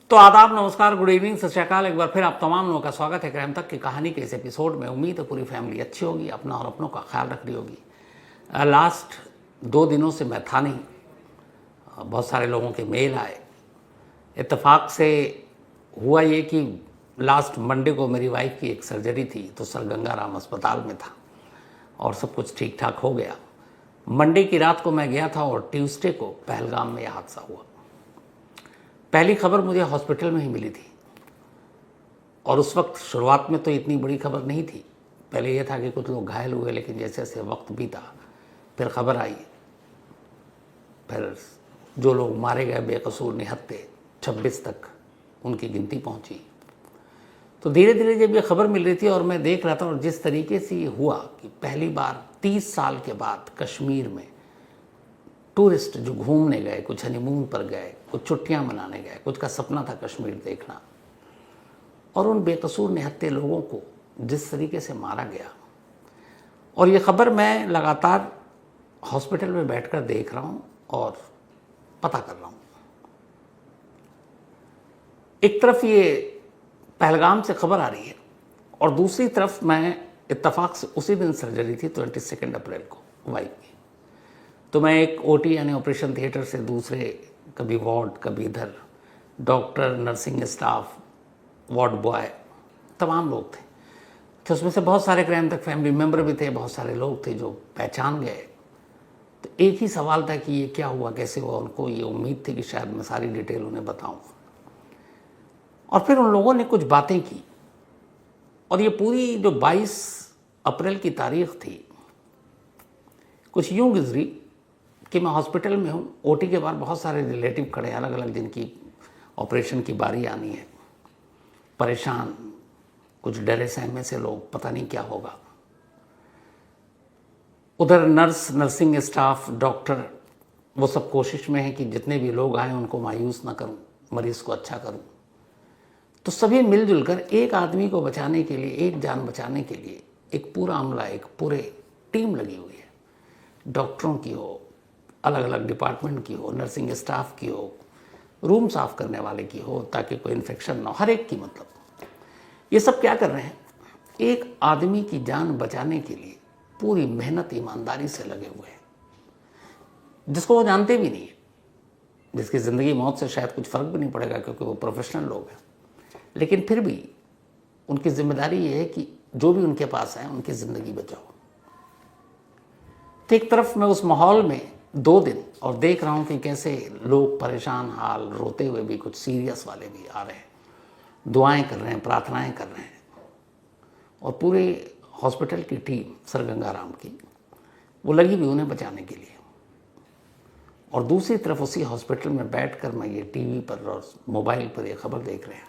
तो आदाब, नमस्कार, गुड इवनिंग, सत श्री अकाल। एक बार फिर आप तमाम लोगों का स्वागत है क्राइम तक की कहानी के इस एपिसोड में। उम्मीद है पूरी फैमिली अच्छी होगी, अपना और अपनों का ख्याल रख रही होगी। लास्ट 2 दिनों से मैं था नहीं। बहुत सारे लोगों के मेल आए। इत्तेफाक से हुआ ये कि लास्ट मंडे को मेरी वाइफ की एक सर्जरी थी, तो सर गंगाराम अस्पताल में था और सब कुछ ठीक ठाक हो गया। मंडे की रात को मैं गया था और ट्यूसडे को पहलगाम में यह हादसा हुआ। पहली खबर मुझे हॉस्पिटल में ही मिली थी और उस वक्त शुरुआत में तो इतनी बड़ी खबर नहीं थी। पहले यह था कि कुछ लोग घायल हुए, लेकिन जैसे जैसे वक्त बीता फिर खबर आई, फिर जो लोग मारे गए बेकसूर निहत्थे 26 तक उनकी गिनती पहुंची। तो धीरे धीरे जब ये खबर मिल रही थी और मैं देख रहा था, और जिस तरीके से ये हुआ कि पहली बार 30 साल के बाद कश्मीर में टूरिस्ट जो घूमने गए, कुछ हनीमून पर गए, कुछ छुट्टियां मनाने गए, कुछ का सपना था कश्मीर देखना, और उन बेकसूर निहत्थे लोगों को जिस तरीके से मारा गया। और ये खबर मैं लगातार हॉस्पिटल में बैठकर देख रहा हूं और पता कर रहा हूं। एक तरफ ये पहलगाम से खबर आ रही है और दूसरी तरफ मैं इत्तेफाक से उसी दिन सर्जरी थी 22 अप्रैल को वाइफ की। तो मैं एक ओटी यानी ऑपरेशन थिएटर से दूसरे, कभी वार्ड कभी इधर, doctor, nursing staff, ward boy, तमाम लोग थे। तो उसमें से बहुत सारे क्राइम तक फैमिली मेम्बर भी थे, बहुत सारे लोग थे जो पहचान गए। तो एक ही सवाल था कि ये क्या हुआ, कैसे हुआ। उनको ये उम्मीद थी कि शायद मैं सारी डिटेल उन्हें बताऊं। और फिर उन लोगों ने कुछ बातें की और ये पूरी जो 22 अप्रैल की तारीख थी कुछ यूं गुजरी कि मैं हॉस्पिटल में हूँ। ओटी के बाद बहुत सारे रिलेटिव खड़े, अलग अलग जिनकी ऑपरेशन की बारी आनी है, परेशान, कुछ डरे सहमे से लोग, पता नहीं क्या होगा। उधर नर्स, नर्सिंग स्टाफ, डॉक्टर, वो सब कोशिश में है कि जितने भी लोग आए उनको मायूस ना करूं, मरीज को अच्छा करूं। तो सभी मिलजुल कर एक आदमी को बचाने के लिए, एक जान बचाने के लिए एक पूरा अमला, एक पूरे टीम लगी हुई है। डॉक्टरों की हो, अलग अलग डिपार्टमेंट की हो, नर्सिंग स्टाफ की हो, रूम साफ करने वाले की हो, ताकि कोई इन्फेक्शन ना हो, हर एक की। मतलब ये सब क्या कर रहे हैं, एक आदमी की जान बचाने के लिए पूरी मेहनत ईमानदारी से लगे हुए हैं, जिसको वो जानते भी नहीं है, जिसकी ज़िंदगी मौत से शायद कुछ फ़र्क भी नहीं पड़ेगा क्योंकि वो प्रोफेशनल लोग हैं। लेकिन फिर भी उनकी जिम्मेदारी ये है कि जो भी उनके पास है उनकी ज़िंदगी बचाओ। तो एक तरफ मैं उस माहौल में 2 दिन और देख रहा हूँ कि कैसे लोग परेशान हाल, रोते हुए भी, कुछ सीरियस वाले भी आ रहे हैं, दुआएं कर रहे हैं, प्रार्थनाएं कर रहे हैं। और पूरे हॉस्पिटल की टीम सर गंगाराम की वो लगी भी उन्हें बचाने के लिए। और दूसरी तरफ उसी हॉस्पिटल में बैठकर मैं ये टीवी पर और मोबाइल पर ये खबर देख रहे हैं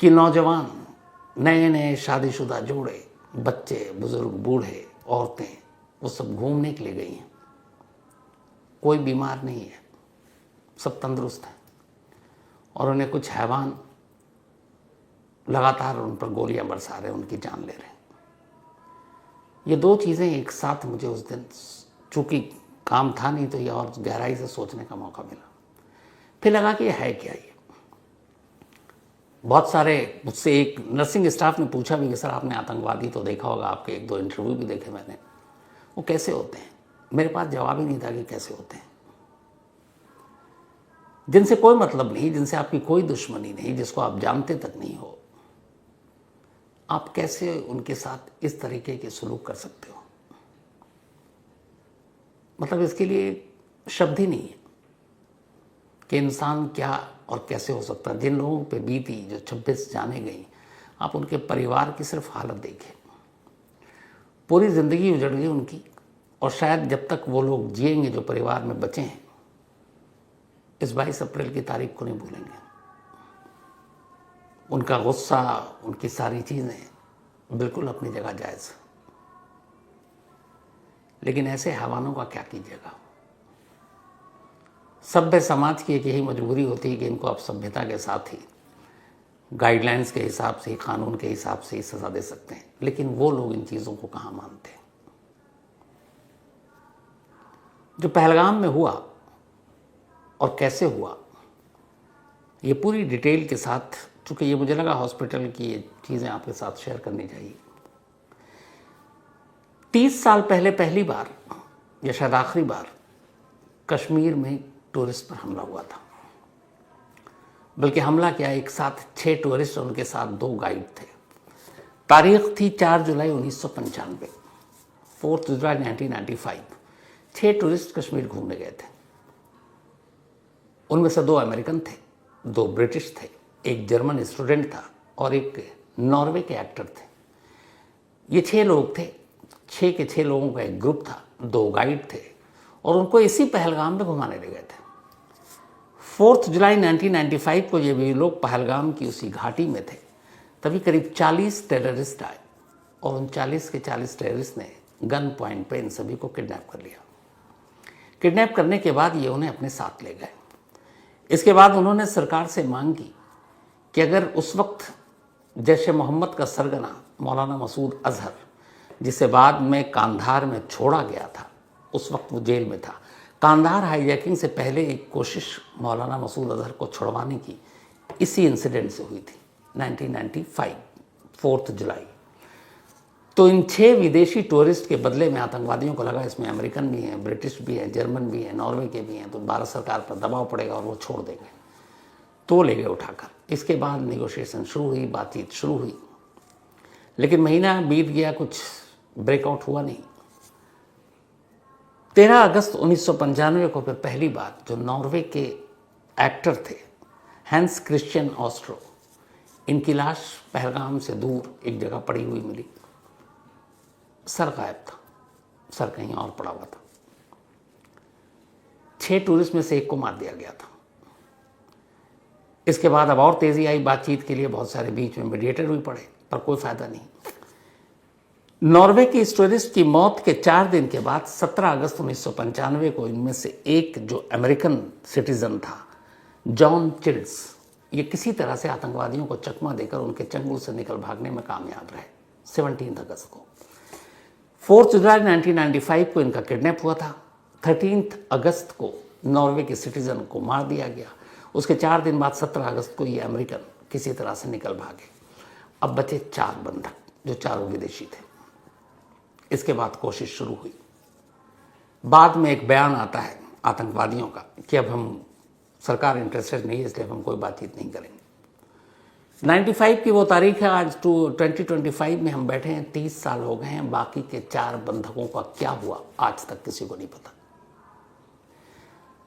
कि नौजवान, नए नए शादीशुदा जोड़े, बच्चे, बुजुर्ग, बूढ़े, औरतें, वो सब घूमने के लिए गई हैं। कोई बीमार नहीं है, सब तंदुरुस्त हैं। और उन्हें कुछ हैवान लगातार उन पर गोलियां बरसा रहे हैं, उनकी जान ले रहे हैं। ये 2 चीज़ें एक साथ मुझे उस दिन, चूंकि काम था नहीं, तो ये और गहराई से सोचने का मौका मिला। फिर लगा कि ये है क्या। ये बहुत सारे, मुझसे एक नर्सिंग स्टाफ ने पूछा भी कि सर आपने आतंकवादी तो देखा होगा, आपके 1-2 इंटरव्यू भी देखे मैंने, वो कैसे होते हैं। मेरे पास जवाब ही नहीं था कि कैसे होते हैं। जिनसे कोई मतलब नहीं, जिनसे आपकी कोई दुश्मनी नहीं, जिसको आप जानते तक नहीं हो, आप कैसे उनके साथ इस तरीके के सलूक कर सकते हो। मतलब इसके लिए शब्द ही नहीं है कि इंसान क्या और कैसे हो सकता है। जिन लोगों पे बीती, जो 26 जाने गई, आप उनके परिवार की सिर्फ हालत देखें। पूरी ज़िंदगी उजड़ गई उनकी, और शायद जब तक वो लोग जिएंगे जो परिवार में बचे हैं, इस 22 अप्रैल की तारीख को नहीं भूलेंगे। उनका गुस्सा, उनकी सारी चीज़ें बिल्कुल अपनी जगह जायज़, लेकिन ऐसे हैवानों का क्या कीजिएगा। सभ्य समाज की एक यही मजबूरी होती है कि इनको आप सभ्यता के साथ ही, गाइडलाइंस के हिसाब से, कानून के हिसाब से ही सज़ा दे सकते हैं, लेकिन वो लोग इन चीज़ों को कहाँ मानते हैं। जो पहलगाम में हुआ और कैसे हुआ, ये पूरी डिटेल के साथ, चूँकि ये मुझे लगा हॉस्पिटल की ये चीज़ें आपके साथ शेयर करनी चाहिए। 30 साल पहले पहली बार या शायद आखिरी बार कश्मीर में टूरिस्ट पर हमला हुआ था। बल्कि हमला क्या, एक साथ 6 टूरिस्ट और उनके साथ 2 गाइड थे। तारीख थी 4 जुलाई 1995, 4 जुलाई 1995। 6 टूरिस्ट कश्मीर घूमने गए थे। उनमें से 2 अमेरिकन थे, 2 ब्रिटिश थे, एक जर्मन स्टूडेंट था और एक नॉर्वे के एक्टर थे। ये 6 लोग थे। 6 के 6 लोगों का एक ग्रुप था, 2 गाइड थे और उनको इसी पहलगाम में घुमाने ले गए थे। 4 जुलाई 1995 को ये भी लोग पहलगाम की उसी घाटी में थे। तभी करीब 40 टेररिस्ट आए और उन 40 के 40 टेररिस्ट ने गन पॉइंट पे इन सभी को किडनैप कर लिया। किडनैप करने के बाद ये उन्हें अपने साथ ले गए। इसके बाद उन्होंने सरकार से मांग की कि अगर उस वक्त जैश ए मोहम्मद का सरगना मौलाना मसूद अजहर, जिसे बाद में कांधार में छोड़ा गया था, उस वक्त वो जेल में था। कांधार हाईजैकिंग से पहले एक कोशिश मौलाना मसूद अजहर को छुड़वाने की इसी इंसिडेंट से हुई थी, 1995 4 जुलाई। तो इन 6 विदेशी टूरिस्ट के बदले में आतंकवादियों को लगा इसमें अमेरिकन भी हैं, ब्रिटिश भी हैं, जर्मन भी हैं, नॉर्वे के भी हैं, तो भारत सरकार पर दबाव पड़ेगा और वो छोड़ देंगे। तो ले गए उठाकर। इसके बाद नेगोशिएशन शुरू हुई, बातचीत शुरू हुई, लेकिन महीना बीत गया, कुछ ब्रेकआउट हुआ नहीं। 13 अगस्त 1995 को फिर पहली बार जो नॉर्वे के एक्टर थे हैंस क्रिश्चियन ऑस्ट्रो, इनकी लाश पहलगाम से दूर एक जगह पड़ी हुई मिली। सर गायब था, सर कहीं और पड़ा हुआ था। 6 टूरिस्ट में से एक को मार दिया गया था। इसके बाद अब और तेजी आई बातचीत के लिए, बहुत सारे बीच में मीडिएटर भी पड़े, पर कोई फायदा नहीं। नॉर्वे की इस टूरिस्ट की मौत के 4 दिन के बाद 17 अगस्त 1995 को इनमें से एक जो अमेरिकन सिटीजन था, जॉन चिल्ड्स, ये किसी तरह से आतंकवादियों को चकमा देकर उनके चंगुल से निकल भागने में कामयाब रहे। 17 अगस्त को 4 जुलाई 1995 को इनका किडनैप हुआ था। 13 अगस्त को नॉर्वे के सिटीजन को मार दिया गया। उसके 4 दिन बाद 17 अगस्त को ये अमेरिकन किसी तरह से निकल भागे। अब बचे 4 बंधक जो चारों विदेशी थे। इसके बाद कोशिश शुरू हुई। बाद में एक बयान आता है आतंकवादियों का कि अब हम, सरकार इंटरेस्टेड नहीं है, इसलिए हम कोई बातचीत नहीं करेंगे। 95 की वो तारीख है, आज 2025 में हम बैठे हैं, 30 साल हो गए हैं। बाकी के 4 बंधकों का क्या हुआ आज तक किसी को नहीं पता।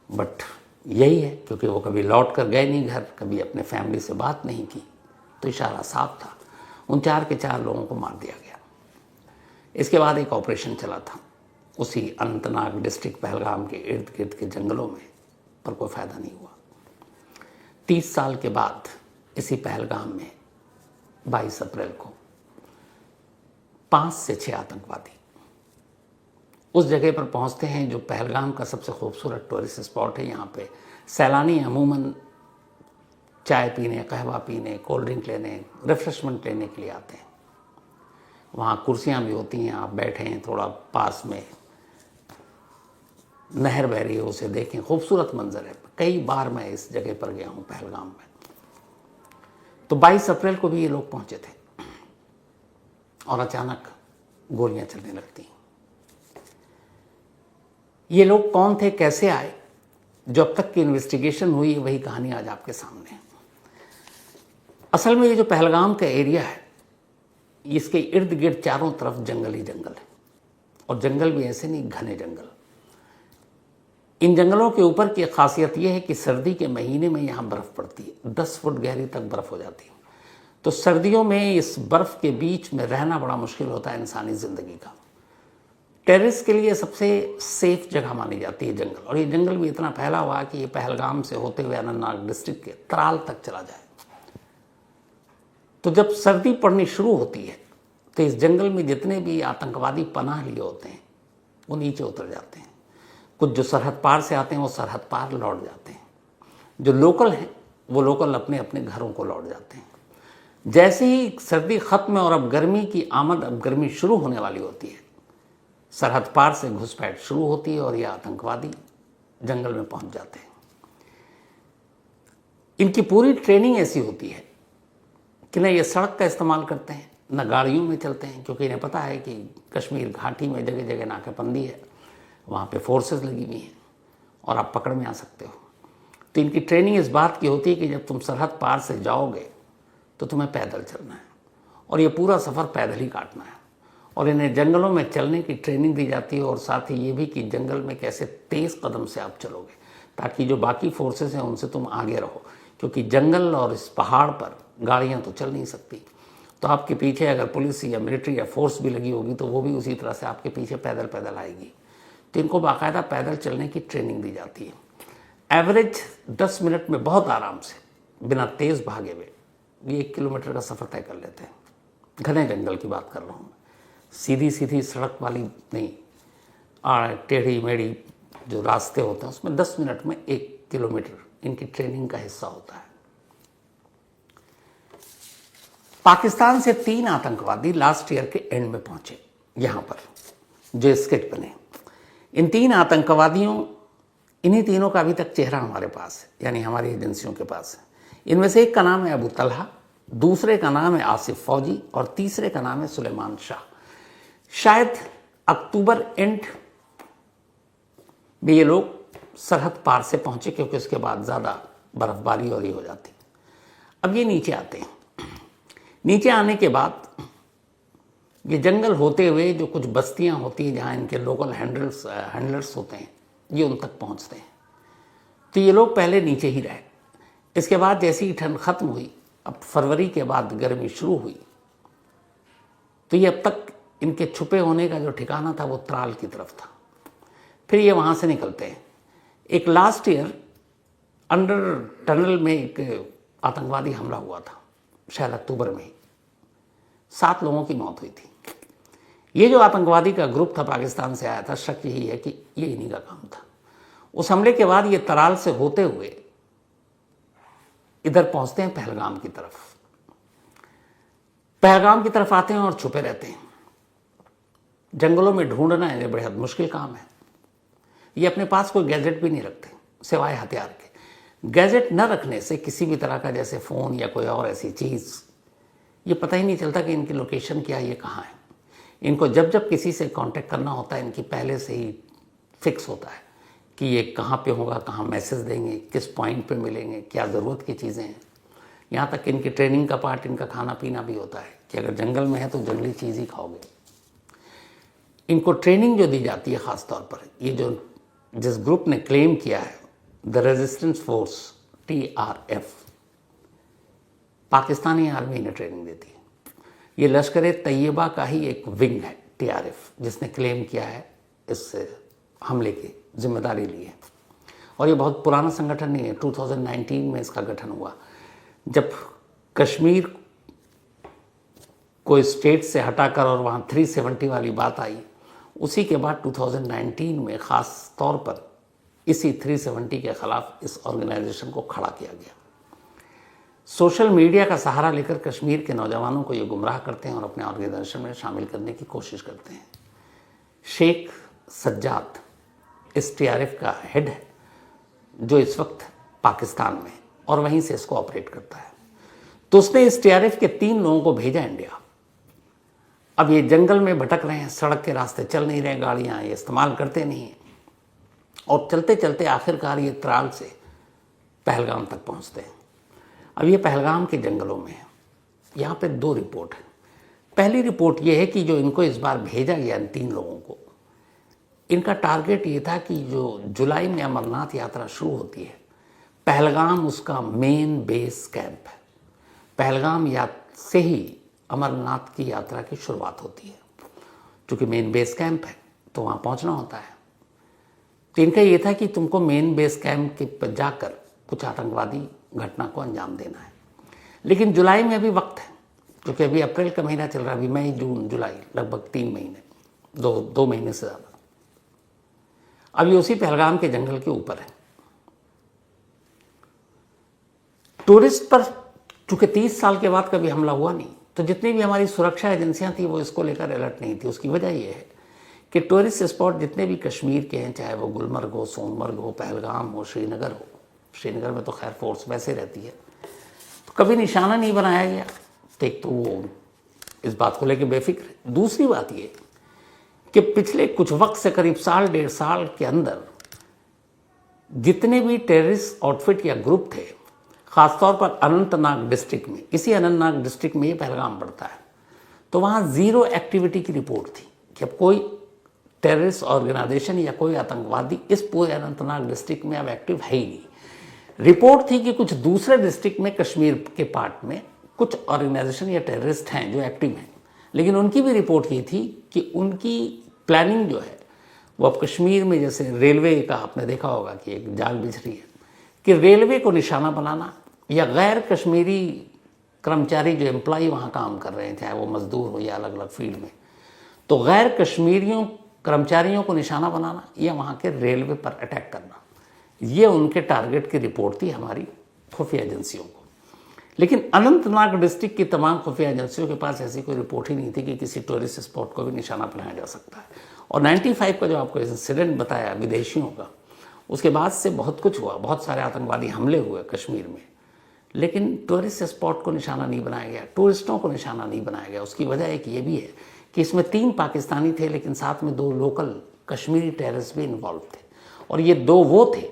बट यही है, क्योंकि वो कभी लौट कर गए नहीं घर, कभी अपने फैमिली से बात नहीं की, तो इशारा साफ था। उन 4 के 4 लोगों को मार दिया गया। इसके बाद एक ऑपरेशन चला था उसी अनंतनाग डिस्ट्रिक्ट पहलगाम के इर्द गिर्द के जंगलों में, पर कोई फायदा नहीं हुआ। 30 साल के बाद इसी पहलगाम में 22 अप्रैल को 5 से 6 आतंकवादी उस जगह पर पहुंचते हैं जो पहलगाम का सबसे खूबसूरत टूरिस्ट स्पॉट है। यहाँ पे सैलानी अमूमन चाय पीने, कहवा पीने, कोल्ड ड्रिंक लेने, रिफ्रेशमेंट लेने के लिए आते हैं। वहाँ कुर्सियाँ भी होती हैं, आप बैठे हैं, थोड़ा पास में नहर बह रही है, उसे देखें, खूबसूरत मंजर है। कई बार मैं इस जगह पर गया हूँ पहलगाम में। तो 22 अप्रैल को भी ये लोग पहुँचे थे और अचानक गोलियाँ चलने लगती। ये लोग कौन थे, कैसे आए, जो अब तक की इन्वेस्टिगेशन हुई है वही कहानी आज आपके सामने है। असल में ये जो पहलगाम का एरिया है, इसके इर्द गिर्द चारों तरफ जंगल ही जंगल है, और जंगल भी ऐसे नहीं, घने जंगल। इन जंगलों के ऊपर की खासियत यह है कि सर्दी के महीने में यहाँ बर्फ़ पड़ती है, 10 फुट गहरी तक बर्फ़ हो जाती है। तो सर्दियों में इस बर्फ़ के बीच में रहना बड़ा मुश्किल होता है इंसानी ज़िंदगी का। टेररिस्ट के लिए सबसे सेफ जगह मानी जाती है जंगल, और ये जंगल भी इतना फैला हुआ कि ये पहलगाम से होते हुए अनंतनाग डिस्ट्रिक्ट के त्राल तक चला जाए। तो जब सर्दी पड़नी शुरू होती है तो इस जंगल में जितने भी आतंकवादी पनाह लिए होते हैं वो नीचे उतर जाते हैं। कुछ जो सरहद पार से आते हैं वो सरहद पार लौट जाते हैं। जो लोकल हैं वो लोकल अपने अपने घरों को लौट जाते हैं। जैसे ही सर्दी ख़त्म है और अब गर्मी की आमद, अब गर्मी शुरू होने वाली होती है, सरहद पार से घुसपैठ शुरू होती है और ये आतंकवादी जंगल में पहुंच जाते हैं। इनकी पूरी ट्रेनिंग ऐसी होती है कि न ये सड़क का इस्तेमाल करते हैं, न गाड़ियों में चलते हैं, क्योंकि इन्हें पता है कि कश्मीर घाटी में जगह जगह नाकाबंदी है, वहाँ पे फोर्सेस लगी हुई हैं और आप पकड़ में आ सकते हो। तो इनकी ट्रेनिंग इस बात की होती है कि जब तुम सरहद पार से जाओगे तो तुम्हें पैदल चलना है और ये पूरा सफ़र पैदल ही काटना है। और इन्हें जंगलों में चलने की ट्रेनिंग दी जाती है और साथ ही ये भी कि जंगल में कैसे तेज़ कदम से आप चलोगे ताकि जो बाकी फोर्सेस हैं उनसे तुम आगे रहो, क्योंकि जंगल और इस पहाड़ पर गाड़ियाँ तो चल नहीं सकती। तो आपके पीछे अगर पुलिस या मिलिट्री या फोर्स भी लगी होगी तो वो भी उसी तरह से आपके पीछे पैदल पैदल आएगी। तो इनको बाकायदा पैदल चलने की ट्रेनिंग दी जाती है। एवरेज 10 मिनट में बहुत आराम से बिना तेज़ भागे हुए ये 1 किलोमीटर का सफ़र तय कर लेते हैं। घने जंगल की बात कर रहा हूँ, सीधी सीधी सड़क वाली नहीं, टेढ़ी मेढ़ी जो रास्ते होते हैं उसमें 10 मिनट में 1 किलोमीटर इनकी ट्रेनिंग का हिस्सा होता है। पाकिस्तान से 3 आतंकवादी लास्ट ईयर के एंड में पहुंचे यहाँ पर, जो स्केच बने। इन 3 आतंकवादियों, इन्हीं तीनों का अभी तक चेहरा हमारे पास है, यानी हमारी एजेंसियों के पास है। इनमें से एक का नाम है अबू तलहा, दूसरे का नाम है आसिफ फौजी और तीसरे का नाम है सुलेमान शाह। शायद अक्टूबर एंड में ये लोग सरहद पार से पहुंचे, क्योंकि उसके बाद ज़्यादा बर्फबारी और ये हो जाती। अब ये नीचे आते हैं। नीचे आने के बाद ये जंगल होते हुए जो कुछ बस्तियां होती हैं जहाँ इनके लोकल हैंडलर्स होते हैं, ये उन तक पहुँचते हैं। तो ये लोग पहले नीचे ही रहे। इसके बाद जैसी ही ठंड ख़त्म हुई, अब फरवरी के बाद गर्मी शुरू हुई, तो ये अब तक इनके छुपे होने का जो ठिकाना था वो त्राल की तरफ था। फिर ये वहाँ से निकलते हैं। एक लास्ट ईयर अंडर टनल में एक आतंकवादी हमला हुआ था, शायद अक्टूबर में ही 7 लोगों की मौत हुई थी। ये जो आतंकवादी का ग्रुप था पाकिस्तान से आया था, शक यही है कि ये इन्हीं का काम था। उस हमले के बाद ये तराल से होते हुए इधर पहुंचते हैं पहलगाम की तरफ। पहलगाम की तरफ आते हैं और छुपे रहते हैं। जंगलों में ढूंढना इन्हें बेहद मुश्किल काम है। ये अपने पास कोई गैजेट भी नहीं रखते सिवाय हथियार के। गैजेट न रखने से किसी भी तरह का, जैसे फ़ोन या कोई और ऐसी चीज़, ये पता ही नहीं चलता कि इनकी लोकेशन क्या है, ये कहाँ है। इनको जब जब किसी से कांटेक्ट करना होता है, इनकी पहले से ही फिक्स होता है कि ये कहाँ पे होगा, कहाँ मैसेज देंगे, किस पॉइंट पे मिलेंगे, क्या ज़रूरत की चीज़ें हैं। यहाँ तक इनकी ट्रेनिंग का पार्ट इनका खाना पीना भी होता है कि अगर जंगल में है तो जंगली चीज़ ही खाओगे। इनको ट्रेनिंग जो दी जाती है ख़ास तौर पर, ये जो जिस ग्रुप ने क्लेम किया है the resistance force TRF, Pakistani army ने ट्रेनिंग देती है। ये लश्कर तैयबा का ही एक विंग है TRF, जिसने क्लेम किया है इस हमले की जिम्मेदारी ली है। और ये बहुत पुराना संगठन नहीं है, 2019 में इसका गठन हुआ। जब कश्मीर को स्टेट से हटाकर और वहाँ 370 वाली बात आई, उसी के बाद 2019 में ख़ास तौर पर इसी 370 के ख़िलाफ़ इस ऑर्गेनाइजेशन को खड़ा किया गया। सोशल मीडिया का सहारा लेकर कश्मीर के नौजवानों को ये गुमराह करते हैं और अपने ऑर्गेनाइजेशन में शामिल करने की कोशिश करते हैं। शेख सज्जाद इस TRF का हेड है, जो इस वक्त पाकिस्तान में और वहीं से इसको ऑपरेट करता है। तो उसने इस TRF के 3 लोगों को भेजा इंडिया। अब ये जंगल में भटक रहे हैं, सड़क के रास्ते चल नहीं रहे, गाड़ियाँ ये इस्तेमाल करते नहीं हैं, और चलते चलते आखिरकार ये त्राल से पहलगाम तक पहुँचते हैं। अब ये पहलगाम के जंगलों में है। यहाँ पे 2 रिपोर्ट है। पहली रिपोर्ट ये है कि जो इनको इस बार भेजा गया इन 3 लोगों को, इनका टारगेट ये था कि जो जुलाई में अमरनाथ यात्रा शुरू होती है, पहलगाम उसका मेन बेस कैंप है। पहलगाम से ही अमरनाथ की यात्रा की शुरुआत होती है। चूँकि मेन बेस कैंप है तो वहाँ पहुँचना होता है। तो इनका ये था कि तुमको मेन बेस कैंप के पर जाकर कुछ आतंकवादी घटना को अंजाम देना है। लेकिन जुलाई में अभी वक्त है, क्योंकि अभी अप्रैल का महीना चल रहा है। अभी मई, जून, जुलाई, लगभग 3 महीने, 2 महीने से ज़्यादा। अभी उसी पहलगाम के जंगल के ऊपर है। टूरिस्ट पर चूँकि 30 साल के बाद कभी हमला हुआ नहीं, तो जितनी भी हमारी सुरक्षा एजेंसियां थी वो इसको लेकर अलर्ट नहीं थी। उसकी वजह ये है कि टूरिस्ट स्पॉट जितने भी कश्मीर के हैं, चाहे वो गुलमर्ग हो, सोनमर्ग हो, पहलगाम हो, श्रीनगर हो, श्रीनगर में तो खैर फोर्स वैसे रहती है, तो कभी निशाना नहीं बनाया गया। तो एक तो वो इस बात को लेकर बेफिक्र है। दूसरी बात ये कि पिछले कुछ वक्त से करीब साल 1.5 साल के अंदर जितने भी टेररिस्ट आउटफिट या ग्रुप थे, ख़ासतौर पर अनंतनाग डिस्ट्रिक्ट में, इसी अनंतनाग डिस्ट्रिक्ट में ये पहलगाम पड़ता है, तो वहाँ ज़ीरो एक्टिविटी की रिपोर्ट थी कि अब कोई टेररिस्ट ऑर्गेनाइजेशन या कोई आतंकवादी इस पूरे अनंतनाग डिस्ट्रिक्ट में अब एक्टिव है ही नहीं। रिपोर्ट थी कि कुछ दूसरे डिस्ट्रिक्ट में, कश्मीर के पार्ट में कुछ ऑर्गेनाइजेशन या टेररिस्ट हैं जो एक्टिव हैं, लेकिन उनकी भी रिपोर्ट की थी कि उनकी प्लानिंग जो है वो अब कश्मीर में, जैसे रेलवे का आपने देखा होगा कि एक जाल बिछ रही है कि रेलवे को निशाना बनाना या गैर कश्मीरी कर्मचारी जो एम्प्लॉय वहाँ काम कर रहे हैं, चाहे वो मजदूर हो या अलग अलग फील्ड में, तो गैर कश्मीरियों कर्मचारियों को निशाना बनाना या वहाँ के रेलवे पर अटैक करना, ये उनके टारगेट की रिपोर्ट थी हमारी खुफिया एजेंसियों को। लेकिन अनंतनाग डिस्ट्रिक्ट की तमाम खुफिया एजेंसियों के पास ऐसी कोई रिपोर्ट ही नहीं थी कि किसी टूरिस्ट स्पॉट को भी निशाना बनाया जा सकता है। और 95 का जो आपको इंसिडेंट बताया विदेशियों का, उसके बाद से बहुत कुछ हुआ, बहुत सारे आतंकवादी हमले हुए कश्मीर में, लेकिन टूरिस्ट स्पॉट को निशाना नहीं बनाया गया, टूरिस्टों को निशाना नहीं बनाया गया। उसकी वजह एक ये भी है कि इसमें 3 पाकिस्तानी थे, लेकिन साथ में 2 लोकल कश्मीरी टेररिस्ट भी इन्वॉल्व थे। और ये 2 वो थे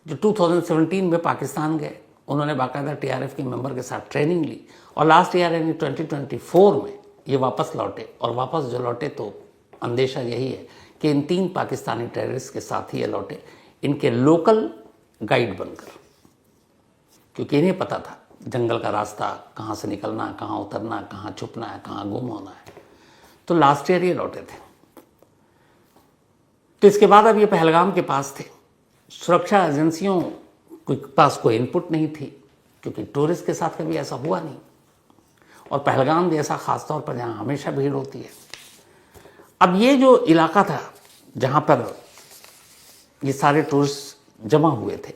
जो 2017 में पाकिस्तान गए, उन्होंने बाकायदा TRF के मेंबर के साथ ट्रेनिंग ली, और लास्ट ईयर यानी 2024 में ये वापस लौटे। और वापस जो लौटे तो अंदेशा यही है कि इन 3 पाकिस्तानी टेररिस्ट के साथ ही ये लौटे, इनके लोकल गाइड बनकर, क्योंकि इन्हें पता था जंगल का रास्ता, कहाँ से निकलना, कहाँ उतरना, कहाँ छुपना है, कहाँ गुम होना है। तो लास्ट ईयर ये लौटे थे। तो इसके बाद अब ये पहलगाम के पास थे। सुरक्षा एजेंसियों के पास कोई इनपुट नहीं थी, क्योंकि टूरिस्ट के साथ कभी ऐसा हुआ नहीं, और पहलगाम जैसा ख़ासतौर पर जहाँ हमेशा भीड़ होती है। अब ये जो इलाका था जहाँ पर ये सारे टूरिस्ट जमा हुए थे,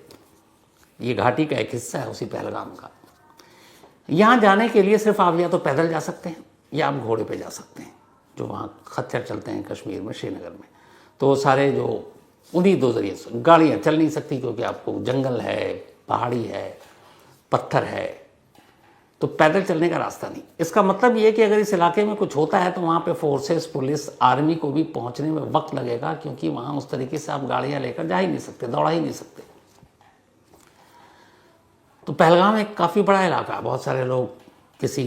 ये घाटी का एक हिस्सा है उसी पहलगाम का। यहाँ जाने के लिए सिर्फ आप या तो पैदल जा सकते हैं या आप घोड़े पे जा सकते हैं, जो वहाँ खच्चर चलते हैं कश्मीर में, श्रीनगर में। तो सारे जो उन्हीं 2 जरिए से गाड़ियाँ चल नहीं सकती, क्योंकि आपको जंगल है, पहाड़ी है, पत्थर है, तो पैदल चलने का रास्ता नहीं। इसका मतलब ये कि अगर इस इलाके में कुछ होता है तो वहाँ पे फोर्सेस, पुलिस, आर्मी को भी पहुँचने में वक्त लगेगा, क्योंकि वहाँ उस तरीके से आप गाड़ियाँ लेकर जा ही नहीं सकते, दौड़ा ही नहीं सकते। तो पहलगाम एक काफ़ी बड़ा इलाका है, बहुत सारे लोग किसी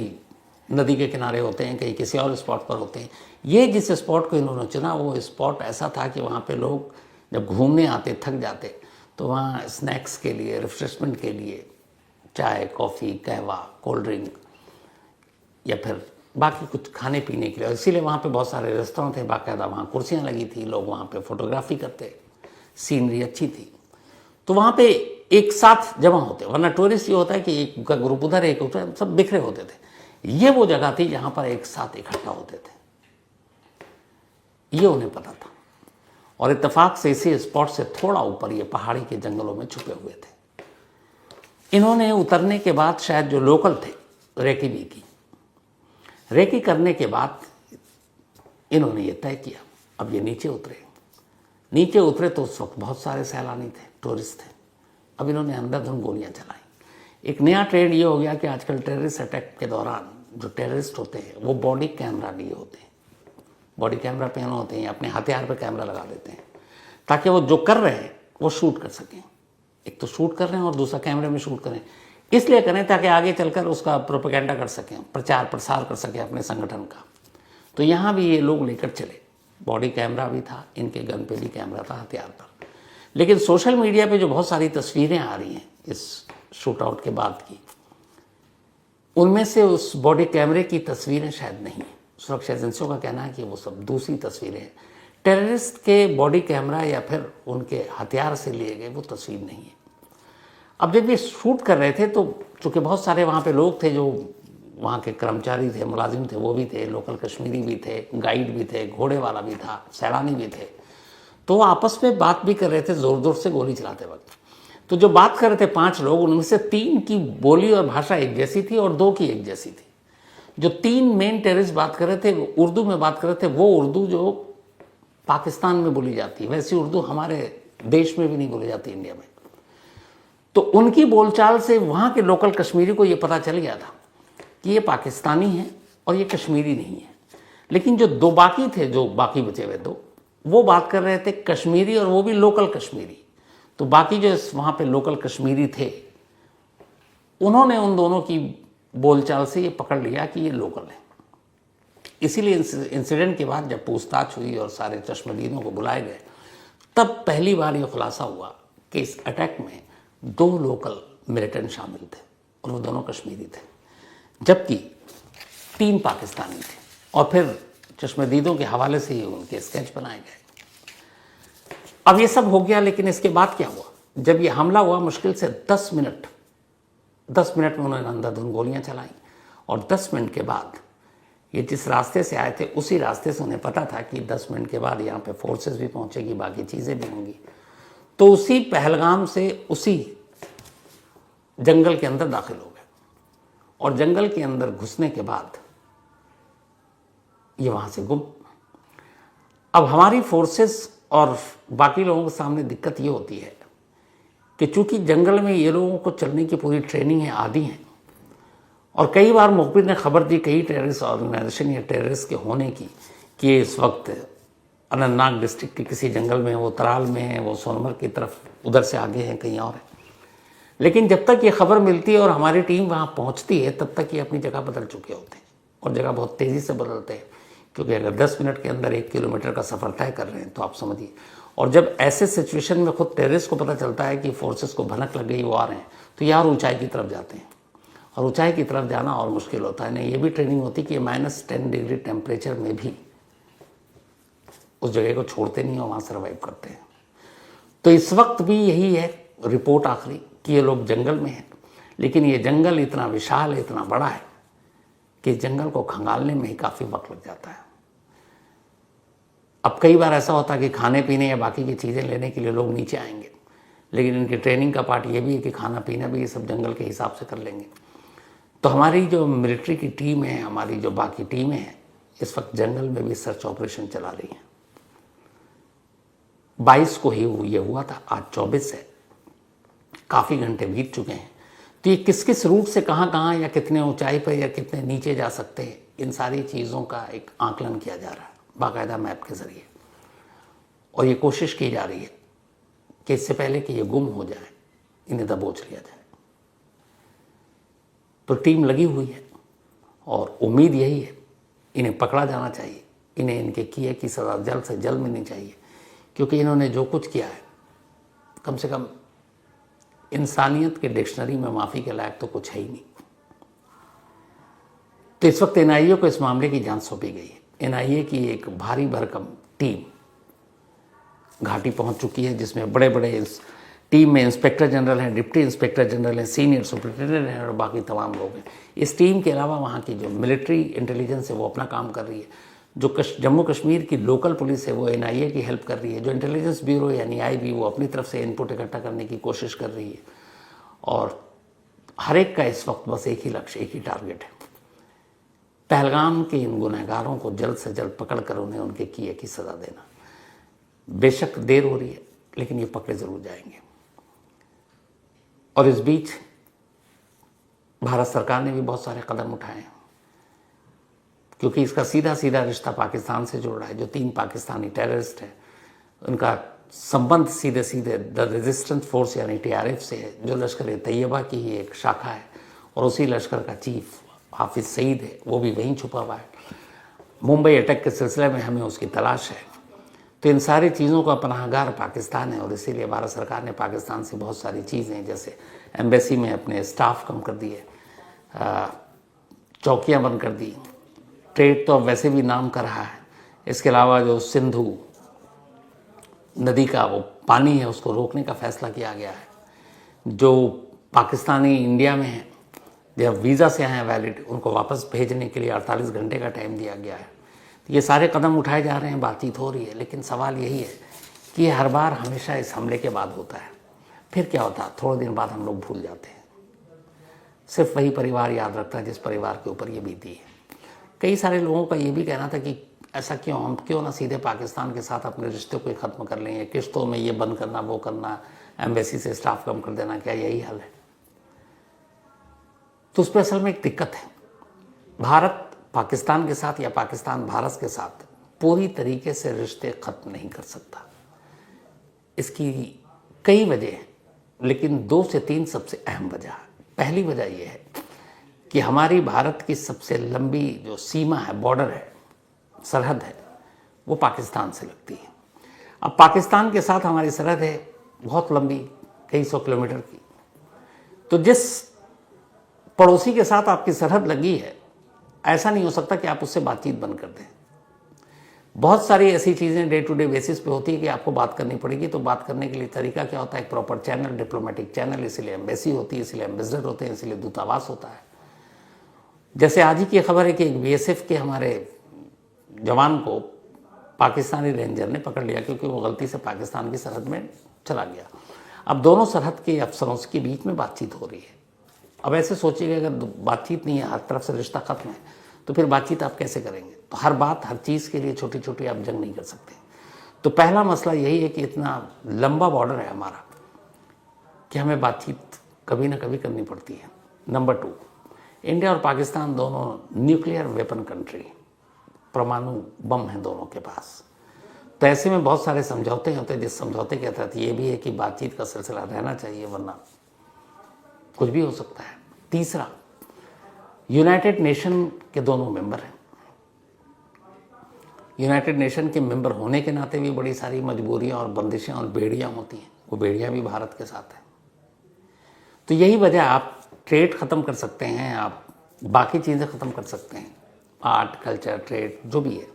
नदी के किनारे होते हैं, कहीं किसी और स्पॉट पर होते हैं। ये जिस स्पॉट को इन्होंने चुना वो स्पॉट ऐसा था कि वहाँ पे लोग जब घूमने आते, थक जाते, तो वहाँ स्नैक्स के लिए, रिफ्रेशमेंट के लिए चाय, कॉफ़ी, कहवा, कोल्ड ड्रिंक या फिर बाकी कुछ खाने पीने के लिए, इसीलिए वहाँ पे बहुत सारे रेस्टोरेंट थे, बाकायदा वहाँ कुर्सियाँ लगी थी, लोग वहाँ पे फोटोग्राफी करते, सीनरी अच्छी थी, तो वहाँ पे एक साथ जमा होते। वरना टूरिस्ट ये होता है कि एक का ग्रुप उधर, एक उधर, सब बिखरे होते थे। ये वो जगह थी जहाँ पर एक साथ इकट्ठा होते थे, ये उन्हें पता था। और इत्तेफाक से इसी स्पॉट से थोड़ा ऊपर ये पहाड़ी के जंगलों में छुपे हुए थे। इन्होंने उतरने के बाद शायद जो लोकल थे रेकी भी की, रेकी करने के बाद इन्होंने ये तय किया अब ये नीचे उतरे तो उस वक्त बहुत सारे सैलानी थे, टूरिस्ट थे। अब इन्होंने अंधाधुंध गोलियां चलाई। एक नया ट्रेंड ये हो गया कि आजकल टेररिस्ट अटैक के दौरान जो टेररिस्ट होते हैं वो बॉडी कैमरा लिए होते हैं, बॉडी कैमरा पहने होते हैं, अपने हथियार पर कैमरा लगा देते हैं, ताकि वो जो कर रहे हैं वो शूट कर सकें। एक तो शूट कर रहे हैं और दूसरा कैमरे में शूट करें, इसलिए करें ताकि आगे चलकर उसका प्रोपेगेंडा कर सकें, प्रचार प्रसार कर सकें अपने संगठन का। तो यहाँ भी ये लोग लेकर चले, बॉडी कैमरा भी था, इनके गन पे भी कैमरा था, हथियार पर। लेकिन सोशल मीडिया पे जो बहुत सारी तस्वीरें आ रही हैं इस शूट आउट के बाद की, उनमें से उस बॉडी कैमरे की तस्वीरें शायद नहीं। सुरक्षा एजेंसियों का कहना है कि वो सब दूसरी तस्वीरें हैं, टेररिस्ट के बॉडी कैमरा या फिर उनके हथियार से लिए गए वो तस्वीर नहीं है। अब जब ये शूट कर रहे थे तो चूँकि बहुत सारे वहाँ पे लोग थे, जो वहाँ के कर्मचारी थे, मुलाजिम थे, वो भी थे, लोकल कश्मीरी भी थे, गाइड भी थे, घोड़े वाला भी था, सैलानी भी थे, तो वो आपस में बात भी कर रहे थे ज़ोर ज़ोर से गोली चलाते वक्त। तो जो बात कर रहे थे 5 लोग, उनमें से 3 की बोली और भाषा एक जैसी थी और 2 की एक जैसी थी। जो 3 मेन टेररिस्ट बात कर रहे थे वो उर्दू में बात कर रहे थे, वो उर्दू जो पाकिस्तान में बोली जाती है, वैसी उर्दू हमारे देश में भी नहीं बोली जाती, इंडिया में। तो उनकी बोलचाल से वहाँ के लोकल कश्मीरी को ये पता चल गया था कि ये पाकिस्तानी है और ये कश्मीरी नहीं है। लेकिन जो दो बाकी थे, जो बाकी बचे हुए दो, वो बात कर रहे थे कश्मीरी और वो भी लोकल कश्मीरी। तो बाकी जो वहाँ पे लोकल कश्मीरी थे उन्होंने उन दोनों की बोलचाल से ये पकड़ लिया कि ये लोकल है। इसीलिए इंसिडेंट के बाद जब पूछताछ हुई और सारे चश्मदीदों को बुलाए गए, तब पहली बार ये खुलासा हुआ कि इस अटैक में 2 लोकल मिलिटेंट शामिल थे और वो दोनों कश्मीरी थे, जबकि 3 पाकिस्तानी थे। और फिर चश्मदीदों के हवाले से ही उनके स्केच बनाए गए। अब ये सब हो गया, लेकिन इसके बाद क्या हुआ? जब ये हमला हुआ, मुश्किल से 10 मिनट में उन्होंने अंधाधुंध गोलियां चलाई और 10 मिनट के बाद ये जिस रास्ते से आए थे उसी रास्ते से उन्हें पता था कि 10 मिनट के बाद यहाँ पे फोर्सेस भी पहुंचेगी, बाकी चीज़ें भी होंगी। तो उसी पहलगाम से उसी जंगल के अंदर दाखिल हो गए और जंगल के अंदर घुसने के बाद ये वहाँ से गुम। अब हमारी फोर्सेस और बाकी लोगों के सामने दिक्कत ये होती है कि चूंकि जंगल में ये लोगों को चलने की पूरी ट्रेनिंग है, आदि हैं, और कई बार मुखबिर ने खबर दी कई टेररिस्ट ऑर्गेनाइजेशन या टेररिस्ट के होने की कि इस वक्त अनंतनाग डिस्ट्रिक्ट के किसी जंगल में, वो तराल में है, वो सोनमर्ग की तरफ उधर से आगे हैं, कहीं और है। लेकिन जब तक ये खबर मिलती है और हमारी टीम वहाँ पहुँचती है, तब तक ये अपनी जगह बदल चुके होते हैं और जगह बहुत तेज़ी से बदलते हैं, क्योंकि अगर 10 मिनट के अंदर 1 किलोमीटर का सफ़र तय कर रहे हैं तो आप समझिए। और जब ऐसे सिचुएशन में खुद टेररिस्ट को पता चलता है कि फोर्सेस को भनक लग गई, वो आ रहे हैं, तो यार ऊंचाई की तरफ जाते हैं और ऊंचाई की तरफ जाना और मुश्किल होता है। नहीं, ये भी ट्रेनिंग होती कि -10 डिग्री टेम्परेचर में भी उस जगह को छोड़ते नहीं और वहाँ सर्वाइव करते हैं। तो इस वक्त भी यही है रिपोर्ट आखिरी कि ये लोग जंगल में हैं, लेकिन ये जंगल इतना विशाल है, इतना बड़ा है कि जंगल को खंगालने में ही काफ़ी वक्त लग जाता है। अब कई बार ऐसा होता है कि खाने पीने या बाकी की चीज़ें लेने के लिए लोग नीचे आएंगे, लेकिन इनकी ट्रेनिंग का पार्ट ये भी है कि खाना पीना भी ये सब जंगल के हिसाब से कर लेंगे। तो हमारी जो मिलिट्री की टीम है, हमारी जो बाकी टीमें हैं, इस वक्त जंगल में भी सर्च ऑपरेशन चला रही हैं। 22 को ही ये हुआ था, आज 24 है, काफ़ी घंटे बीत चुके हैं। तो ये किस किस रूट से कहाँ या कितने ऊंचाई पर या कितने नीचे जा सकते हैं, इन सारी चीज़ों का एक आकलन किया जा रहा है बाकायदा मैप के ज़रिए। और ये कोशिश की जा रही है कि इससे पहले कि ये गुम हो जाए, इन्हें दबोच लिया जाए। तो टीम लगी हुई है और उम्मीद यही है इन्हें पकड़ा जाना चाहिए, इन्हें इनके किए की सज़ा जल्द से जल्द मिलनी चाहिए, क्योंकि इन्होंने जो कुछ किया है, कम से कम इंसानियत के डिक्शनरी में माफ़ी के लायक तो कुछ है ही नहीं। तो इस वक्त एनआईए को इस मामले की जांच सौंपी गई है। एनआईए की एक भारी भरकम टीम घाटी पहुंच चुकी है, जिसमें बड़े बड़े इस टीम में इंस्पेक्टर जनरल हैं, डिप्टी इंस्पेक्टर जनरल हैं, सीनियर सुपरिटेंडेंट हैं और बाकी तमाम लोग हैं। इस टीम के अलावा वहाँ की जो मिलिट्री इंटेलिजेंस है वो अपना काम कर रही है, जो जम्मू कश्मीर की लोकल पुलिस है वो एनआईए की हेल्प कर रही है, जो इंटेलिजेंस ब्यूरो यानी आईबी वो अपनी तरफ से इनपुट इकट्ठा करने की कोशिश कर रही है। और हर एक का इस वक्त बस एक ही लक्ष्य, एक ही टारगेट है, पहलगाम के इन गुनहगारों को जल्द से जल्द पकड़ कर उन्हें उनके किए की सज़ा देना। बेशक देर हो रही है, लेकिन ये पकड़े ज़रूर जाएंगे। और इस बीच भारत सरकार ने भी बहुत सारे कदम उठाए हैं, क्योंकि इसका सीधा सीधा रिश्ता पाकिस्तान से जुड़ रहा है। जो 3 पाकिस्तानी टेररिस्ट हैं, उनका संबंध सीधे सीधे द रेजिस्टेंस फोर्स यानी TRF से है, जो लश्कर तैयबा की ही एक शाखा है, और उसी लश्कर का चीफ हाफिज सईद है, वो भी वहीं छुपा हुआ है। मुंबई अटैक के सिलसिले में हमें उसकी तलाश है। तो इन सारी चीज़ों का पनाहगार पाकिस्तान है, और इसीलिए भारत सरकार ने पाकिस्तान से बहुत सारी चीज़ें, जैसे एम्बेसी में अपने स्टाफ कम कर दिए, चौकियाँ बंद कर दी, ट्रेड तो अब वैसे भी नाम कर रहा है। इसके अलावा जो सिंधु नदी का वो पानी है उसको रोकने का फैसला किया गया है। जो पाकिस्तानी इंडिया में हैं, जब वीज़ा से आए हैं वैलिड, उनको वापस भेजने के लिए 48 घंटे का टाइम दिया गया है। ये सारे कदम उठाए जा रहे हैं, बातचीत हो रही है, लेकिन सवाल यही है कि ये हर बार हमेशा इस हमले के बाद होता है। फिर क्या होता है, थोड़े दिन बाद हम लोग भूल जाते हैं। सिर्फ वही परिवार याद रखता है जिस परिवार के ऊपर ये बीती है। कई सारे लोगों का ये भी कहना था कि ऐसा क्यों, हम क्यों ना सीधे पाकिस्तान के साथ अपने रिश्ते को ख़त्म कर लें, किश्तों में ये बंद करना, वो करना, एम्बेसी से स्टाफ कम कर देना, क्या यही हाल है? तो उस पर असल में एक दिक्कत है। भारत पाकिस्तान के साथ या पाकिस्तान भारत के साथ पूरी तरीके से रिश्ते खत्म नहीं कर सकता। इसकी कई वजह हैं, लेकिन 2 से 3 सबसे अहम वजह है। पहली वजह यह है कि हमारी भारत की सबसे लंबी जो सीमा है, बॉर्डर है, सरहद है, वो पाकिस्तान से लगती है। अब पाकिस्तान के साथ हमारी सरहद है बहुत लंबी, कई 100 किलोमीटर की। तो जिस पड़ोसी के साथ आपकी सरहद लगी है, ऐसा नहीं हो सकता कि आप उससे बातचीत बंद कर दें। बहुत सारी ऐसी चीज़ें डे टू डे बेसिस पे होती है कि आपको बात करनी पड़ेगी। तो बात करने के लिए तरीका क्या होता है? एक प्रॉपर चैनल, डिप्लोमेटिक चैनल। इसीलिए एम्बेसी होती है, इसलिए एम्बेसडर होते हैं, इसलिए दूतावास होता है। जैसे आज ही की खबर है कि एक बीएसएफ के हमारे जवान को पाकिस्तानी रेंजर ने पकड़ लिया क्योंकि वो गलती से पाकिस्तान की सरहद में चला गया। अब दोनों सरहद के अफसरों के बीच में बातचीत हो रही है। अब ऐसे सोचिएगा, अगर बातचीत नहीं है, हर तरफ से रिश्ता खत्म है, तो फिर बातचीत आप कैसे करेंगे? तो हर बात, हर चीज़ के लिए छोटी छोटी आप जंग नहीं कर सकते। तो पहला मसला यही है कि इतना लंबा बॉर्डर है हमारा कि हमें बातचीत कभी ना कभी करनी पड़ती है। नंबर 2, इंडिया और पाकिस्तान दोनों न्यूक्लियर वेपन कंट्री, परमाणु बम हैं दोनों के पास। तो ऐसे में बहुत सारे समझौते होते हैं, जिस समझौते के तहत ये भी है कि बातचीत का सिलसिला रहना चाहिए, वरना कुछ भी हो सकता है। तीसरा, यूनाइटेड नेशन के दोनों मेंबर हैं। यूनाइटेड नेशन के मेंबर होने के नाते भी बड़ी सारी मजबूरियां और बंदिशें और बेड़ियां होती हैं। वो बेड़ियां भी भारत के साथ हैं। तो यही वजह, आप ट्रेड ख़त्म कर सकते हैं, आप बाकी चीज़ें ख़त्म कर सकते हैं, आर्ट, कल्चर, ट्रेड, जो भी है,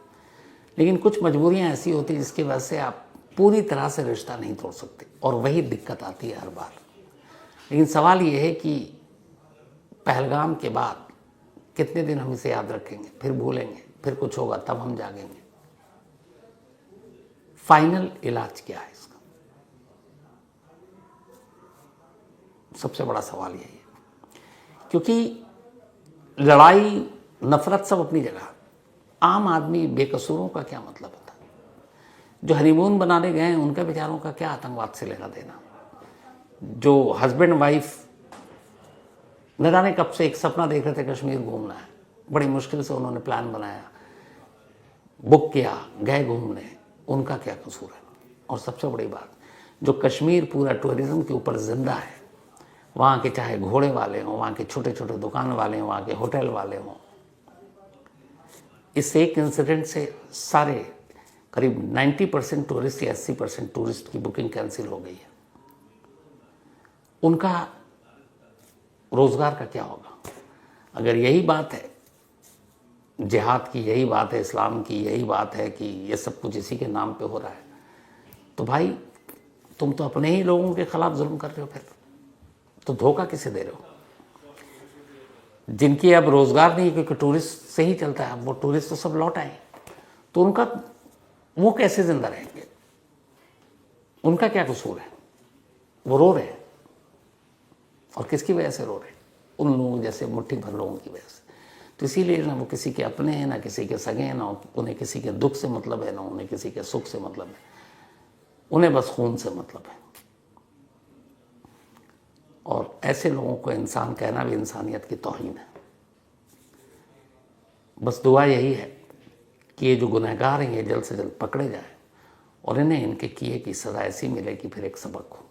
लेकिन कुछ मजबूरियां ऐसी होती हैं जिसकी वजह से आप पूरी तरह से रिश्ता नहीं तोड़ सकते, और वही दिक्कत आती है हर बार। लेकिन सवाल ये है कि पहलगाम के बाद कितने दिन हम इसे याद रखेंगे, फिर भूलेंगे, फिर कुछ होगा तब हम जागेंगे। फाइनल इलाज क्या है इसका? सबसे बड़ा सवाल यही है, क्योंकि लड़ाई, नफरत सब अपनी जगह, आम आदमी बेकसूरों का क्या मतलब होता है? जो हनीमून बनाने गए हैं उनका बेचारों का क्या आतंकवाद से लेना देना? जो हस्बैंड वाइफ न जाने कब से एक सपना देख रहे थे कश्मीर घूमना है, बड़ी मुश्किल से उन्होंने प्लान बनाया, बुक किया, गए घूमने, उनका क्या कसूर है? और सबसे बड़ी बात, जो कश्मीर पूरा टूरिज्म के ऊपर जिंदा है, वहाँ के चाहे घोड़े वाले हों, वहाँ के छोटे छोटे दुकान वाले हों, वहाँ के होटल वाले हों, इस एक इंसिडेंट से सारे करीब 90% टूरिस्ट या 80% टूरिस्ट की बुकिंग कैंसिल हो गई है। उनका रोजगार का क्या होगा? अगर यही बात है, जिहाद की यही बात है, इस्लाम की यही बात है कि ये सब कुछ इसी के नाम पे हो रहा है, तो भाई तुम तो अपने ही लोगों के खिलाफ जुल्म कर रहे हो। फिर तो धोखा किसे दे रहे हो? जिनकी अब रोजगार नहीं, क्योंकि टूरिस्ट से ही चलता है, वो टूरिस्ट तो सब लौट आए, तो उनका वो कैसे जिंदा रहेंगे? उनका क्या कसूर है? वो रो रहे हैं, और किसकी वजह से रो रहे हैं? उन लोगों जैसे मुट्ठी भर लोगों की वजह से। तो इसीलिए ना वो किसी के अपने हैं, ना किसी के सगे हैं, ना उन्हें किसी के दुख से मतलब है, ना उन्हें किसी के सुख से मतलब है, उन्हें बस खून से मतलब है। और ऐसे लोगों को इंसान कहना भी इंसानियत की तौहीन है। बस दुआ यही है कि ये जो गुनहगार हैं ये जल्द से जल्द पकड़े जाए, और इन्हें इनके किए की सज़ा ऐसी मिले कि फिर एक सबक हो।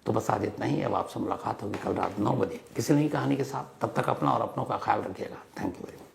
तो बस आज इतना ही। अब आपसे मुलाकात होगी कल रात 9 बजे किसी नई कहानी के साथ। तब तक अपना और अपनों का ख्याल रखिएगा। Thank you very much.